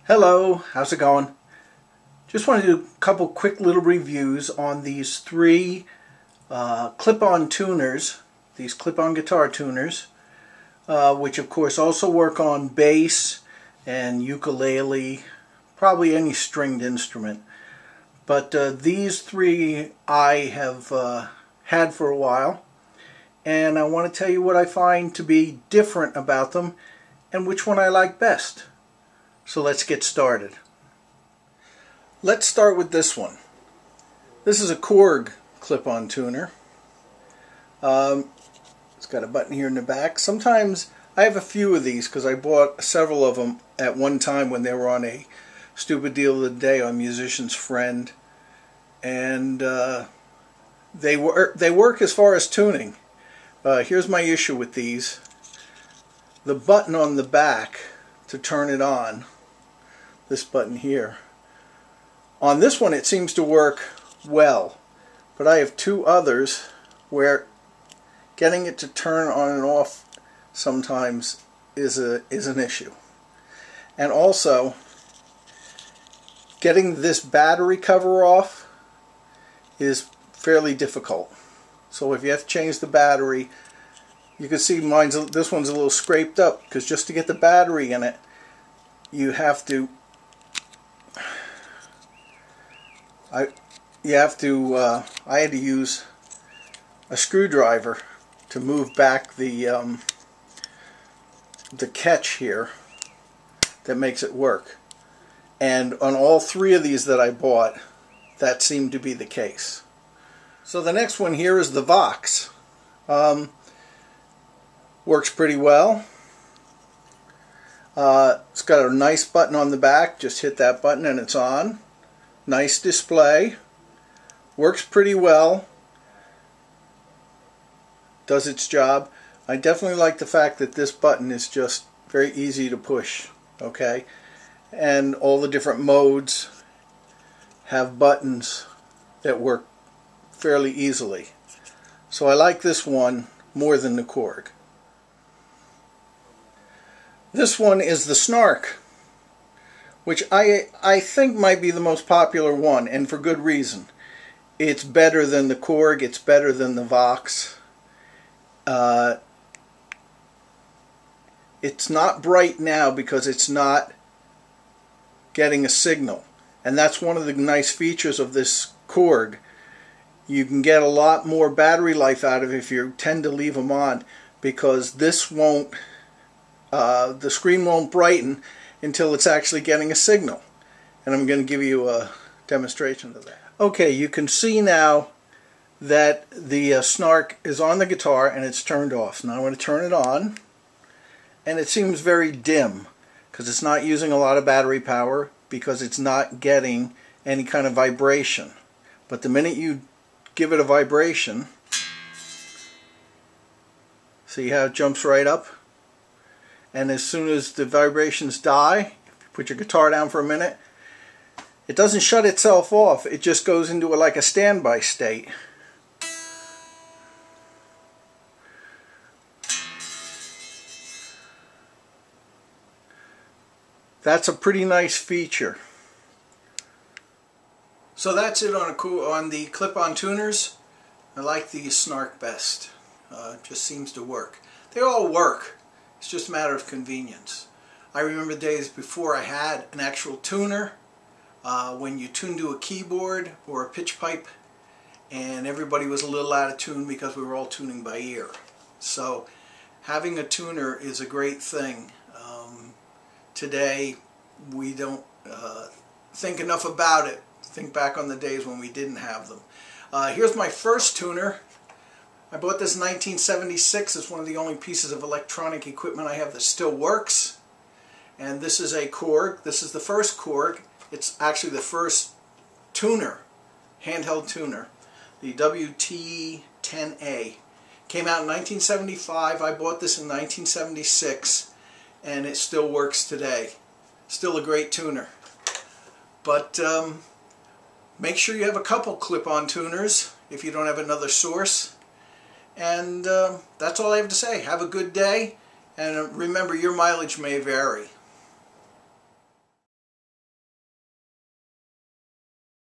Hello, how's it going? Just want to do a couple quick little reviews on these three clip-on tuners, these clip-on guitar tuners, which of course also work on bass and ukulele, probably any stringed instrument. But these three I have had for a while, and I want to tell you what I find to be different about them and which one I like best. So let's get started. Let's start with this one. This is a Korg clip-on tuner. It's got a button here in the back. Sometimes I have a few of these because I bought several of them at one time when they were on a stupid deal of the day on Musician's Friend, and they work as far as tuning. Here's my issue with these. The button on the back to turn it on, this button here, on this one it seems to work well, but I have two others where getting it to turn on and off sometimes is an issue. And also getting this battery cover off is fairly difficult. So if you have to change the battery, you can see this one's a little scraped up, because just to get the battery in it, you have to I had to use a screwdriver to move back the catch here that makes it work. And on all three of these that I bought, that seemed to be the case. So the next one here is the Vox. Works pretty well. It's got a nice button on the back. Just hit that button and it's on. Nice display. Works pretty well. Does its job. I definitely like the fact that this button is just very easy to push. Okay, and all the different modes have buttons that work fairly easily. So I like this one more than the Korg. This one is the Snark, which I think might be the most popular one, and for good reason. It's better than the Korg, it's better than the Vox. It's not bright now because it's not getting a signal, and that's one of the nice features of this Korg. You can get a lot more battery life out of it if you tend to leave them on, because this won't, the screen won't brighten until it's actually getting a signal. And I'm going to give you a demonstration of that. Okay, you can see now that the Snark is on the guitar and it's turned off. Now I'm going to turn it on, and it seems very dim because it's not using a lot of battery power, because it's not getting any kind of vibration. But the minute you give it a vibration, see how it jumps right up? And as soon as the vibrations die, put your guitar down for a minute, it doesn't shut itself off, it just goes into like a standby state. That's a pretty nice feature. So that's it on the clip-on tuners. I like the Snark best. Just seems to work. They all work. It's just a matter of convenience. I remember days before I had an actual tuner, when you tuned to a keyboard or a pitch pipe, and everybody was a little out of tune because we were all tuning by ear. So having a tuner is a great thing. Today we don't think enough about it. Think back on the days when we didn't have them. Here's my first tuner. I bought this in 1976. It's one of the only pieces of electronic equipment I have that still works. And this is a Korg. This is the first Korg. It's actually the first tuner, handheld tuner. The WT-10A. Came out in 1975. I bought this in 1976. And it still works today. Still a great tuner. But make sure you have a couple clip-on tuners if you don't have another source. And that's all I have to say. Have a good day, and remember, your mileage may vary.